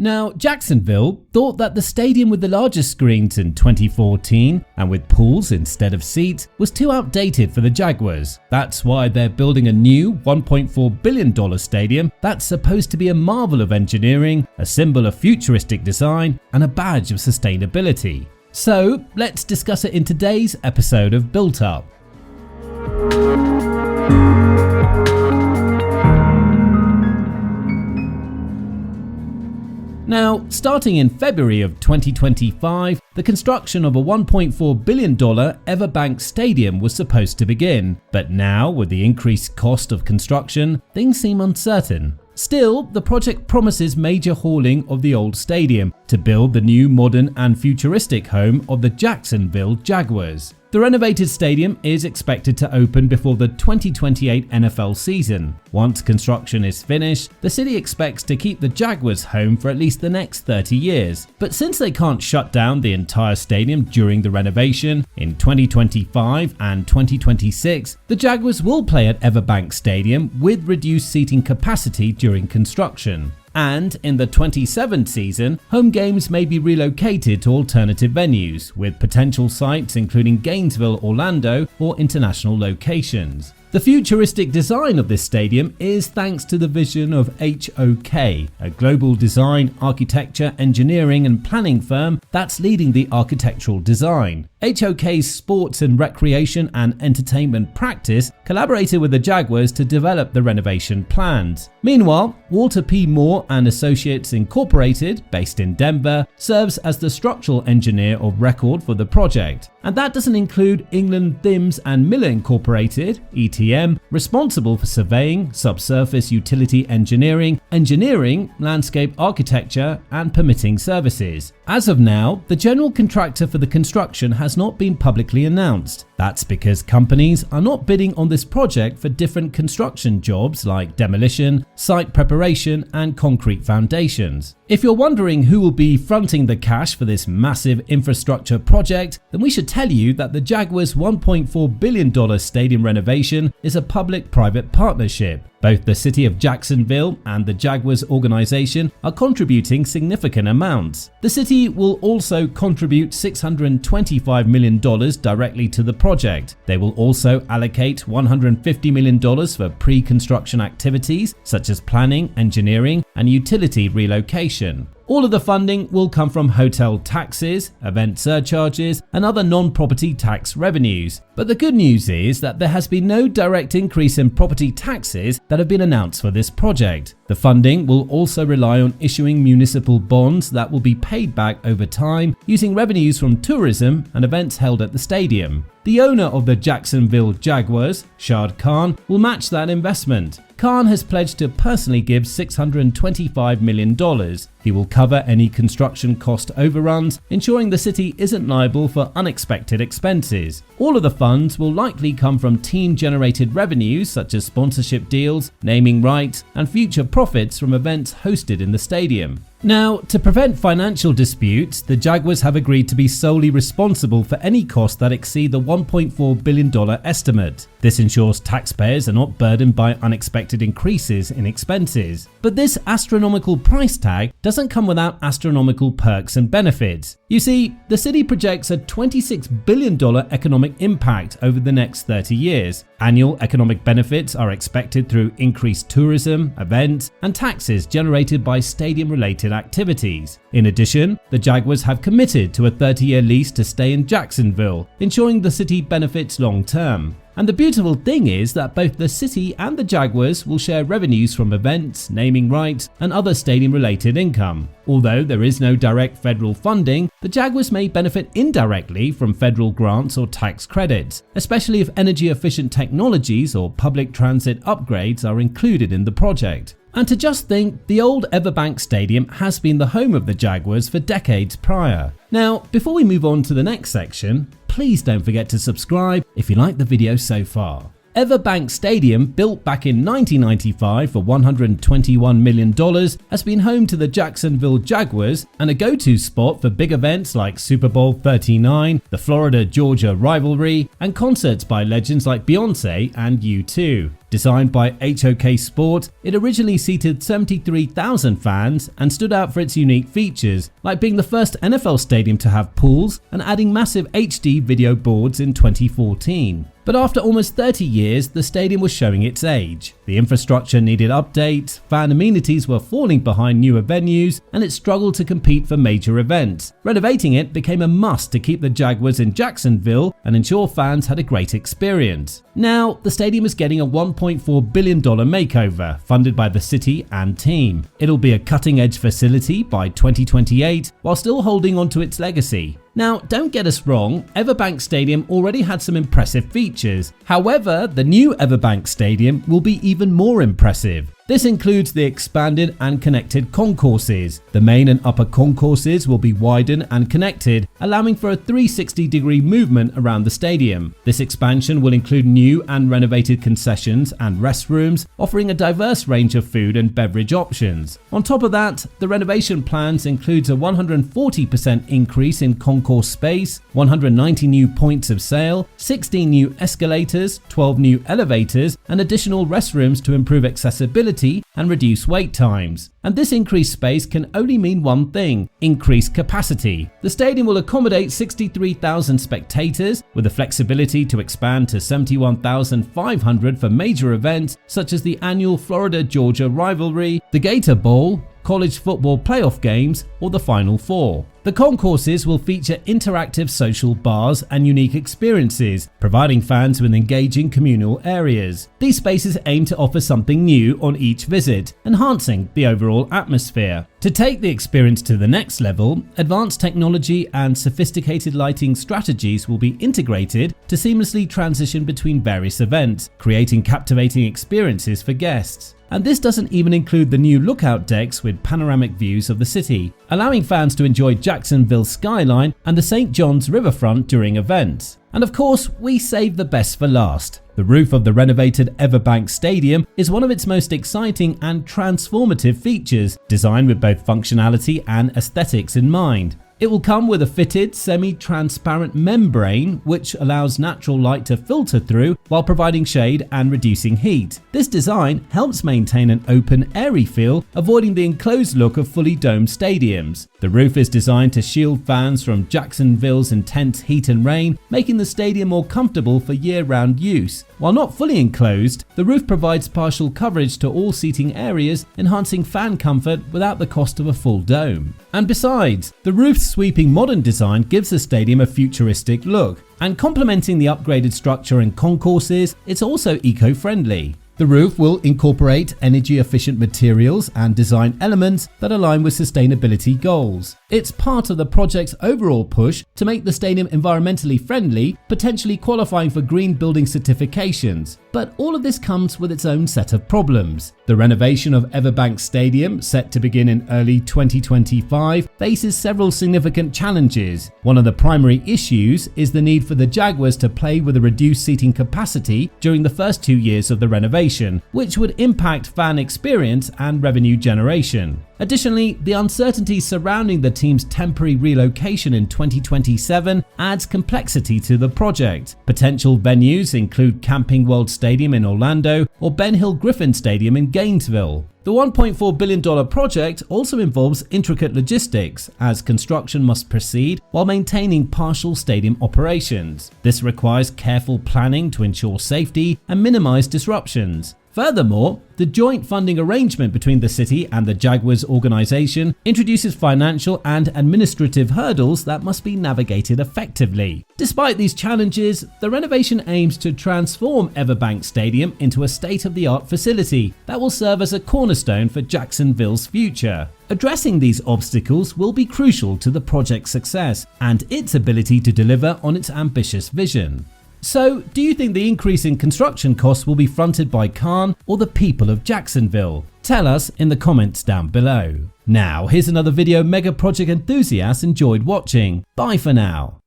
Now, Jacksonville thought that the stadium with the largest screens in 2014 and with pools instead of seats was too outdated for the Jaguars. That's why they're building a new $1.4 billion stadium that's supposed to be a marvel of engineering, a symbol of futuristic design, and a badge of sustainability. So, let's discuss it in today's episode of Built Up. Now, starting in February of 2025, the construction of a $1.4 billion Everbank Stadium was supposed to begin, but now, with the increased cost of construction, things seem uncertain. Still, the project promises major hauling of the old stadium to build the new modern and futuristic home of the Jacksonville Jaguars. The renovated stadium is expected to open before the 2028 NFL season. Once construction is finished, the city expects to keep the Jaguars home for at least the next 30 years. But since they can't shut down the entire stadium during the renovation, in 2025 and 2026, the Jaguars will play at Everbank Stadium with reduced seating capacity during construction. And in the 27 season, home games may be relocated to alternative venues, with potential sites including Gainesville, Orlando, or international locations. The futuristic design of this stadium is thanks to the vision of HOK, a global design, architecture, engineering and planning firm that's leading the architectural design. HOK's sports and recreation and entertainment practice collaborated with the Jaguars to develop the renovation plans. Meanwhile, Walter P. Moore and Associates Incorporated, based in Denver, serves as the structural engineer of record for the project. And that doesn't include England Thims and Miller Incorporated, ETM, responsible for surveying, subsurface utility engineering, landscape architecture, and permitting services. As of now, the general contractor for the construction has not been publicly announced. That's because companies are not bidding on this project for different construction jobs like demolition, site preparation, and concrete foundations. If you're wondering who will be fronting the cash for this massive infrastructure project, then we should tell you that the Jaguars' $1.4 billion stadium renovation is a public-private partnership. Both the city of Jacksonville and the Jaguars organization are contributing significant amounts. The city will also contribute $625 million directly to the project. They will also allocate $150 million for pre-construction activities such as planning, engineering, and utility relocation. All of the funding will come from hotel taxes, event surcharges, and other non-property tax revenues. But the good news is that there has been no direct increase in property taxes that have been announced for this project. The funding will also rely on issuing municipal bonds that will be paid back over time using revenues from tourism and events held at the stadium. The owner of the Jacksonville Jaguars, Shad Khan, will match that investment. Khan has pledged to personally give $625 million. He will cover any construction cost overruns, ensuring the city isn't liable for unexpected expenses. All of the funds will likely come from team-generated revenues such as sponsorship deals, naming rights, and future profits from events hosted in the stadium. Now, to prevent financial disputes, the Jaguars have agreed to be solely responsible for any costs that exceed the $1.4 billion estimate. This ensures taxpayers are not burdened by unexpected increases in expenses. But this astronomical price tag doesn't come without astronomical perks and benefits. You see, the city projects a $26 billion economic impact over the next 30 years. Annual economic benefits are expected through increased tourism, events, and taxes generated by stadium-related activities. In addition, the Jaguars have committed to a 30-year lease to stay in Jacksonville, ensuring the city benefits long-term. And the beautiful thing is that both the city and the Jaguars will share revenues from events, naming rights, and other stadium-related income. Although there is no direct federal funding, the Jaguars may benefit indirectly from federal grants or tax credits, especially if energy-efficient technologies or public transit upgrades are included in the project. And to just think, the old Everbank Stadium has been the home of the Jaguars for decades prior. Now, before we move on to the next section, please don't forget to subscribe if you like the video so far. Everbank Stadium, built back in 1995 for $121 million, has been home to the Jacksonville Jaguars and a go-to spot for big events like Super Bowl 39, the Florida-Georgia rivalry, and concerts by legends like Beyoncé and U2. Designed by HOK Sport, it originally seated 73,000 fans and stood out for its unique features, like being the first NFL stadium to have pools and adding massive HD video boards in 2014. But after almost 30 years, the stadium was showing its age. The infrastructure needed updates, fan amenities were falling behind newer venues, and it struggled to compete for major events. Renovating it became a must to keep the Jaguars in Jacksonville and ensure fans had a great experience. Now, the stadium is getting a $1.4 billion makeover, funded by the city and team. It'll be a cutting-edge facility by 2028, while still holding on to its legacy. Now, don't get us wrong, Everbank Stadium already had some impressive features. However, the new Everbank Stadium will be even more impressive. This includes the expanded and connected concourses. The main and upper concourses will be widened and connected, allowing for a 360-degree movement around the stadium. This expansion will include new and renovated concessions and restrooms, offering a diverse range of food and beverage options. On top of that, the renovation plans includes a 140% increase in concourse space, 190 new points of sale, 16 new escalators, 12 new elevators, and additional restrooms to improve accessibility and reduce wait times. And this increased space can only mean one thing: increased capacity. The stadium will accommodate 63,000 spectators, with the flexibility to expand to 71,500 for major events such as the annual Florida-Georgia rivalry, the Gator Bowl, college football playoff games, or the Final Four. The concourses will feature interactive social bars and unique experiences, providing fans with engaging communal areas. These spaces aim to offer something new on each visit, enhancing the overall atmosphere. To take the experience to the next level, advanced technology and sophisticated lighting strategies will be integrated to seamlessly transition between various events, creating captivating experiences for guests. And this doesn't even include the new lookout decks with panoramic views of the city, allowing fans to enjoy Jacksonville's skyline and the St. John's riverfront during events. And of course, we save the best for last. The roof of the renovated Everbank Stadium is one of its most exciting and transformative features, designed with both functionality and aesthetics in mind. It will come with a fitted semi-transparent membrane which allows natural light to filter through while providing shade and reducing heat. This design helps maintain an open, airy feel, avoiding the enclosed look of fully domed stadiums. The roof is designed to shield fans from Jacksonville's intense heat and rain, making the stadium more comfortable for year-round use. While not fully enclosed, the roof provides partial coverage to all seating areas, enhancing fan comfort without the cost of a full dome. And besides, the roof's sweeping modern design gives the stadium a futuristic look, and complementing the upgraded structure and concourses, it's also eco-friendly. The roof will incorporate energy-efficient materials and design elements that align with sustainability goals. It's part of the project's overall push to make the stadium environmentally friendly, potentially qualifying for green building certifications. But all of this comes with its own set of problems. The renovation of Everbank Stadium, set to begin in early 2025, faces several significant challenges. One of the primary issues is the need for the Jaguars to play with a reduced seating capacity during the first 2 years of the renovation, which would impact fan experience and revenue generation. Additionally, the uncertainty surrounding the team's temporary relocation in 2027 adds complexity to the project. Potential venues include Camping World Stadium in Orlando or Ben Hill Griffin Stadium in Gainesville. The $1.4 billion project also involves intricate logistics, as construction must proceed while maintaining partial stadium operations. This requires careful planning to ensure safety and minimize disruptions. Furthermore, the joint funding arrangement between the city and the Jaguars organization introduces financial and administrative hurdles that must be navigated effectively. Despite these challenges, the renovation aims to transform Everbank Stadium into a state-of-the-art facility that will serve as a cornerstone for Jacksonville's future. Addressing these obstacles will be crucial to the project's success and its ability to deliver on its ambitious vision. So, do you think the increase in construction costs will be fronted by Khan or the people of Jacksonville? Tell us in the comments down below. Now, here's another video mega project enthusiasts enjoyed watching. Bye for now.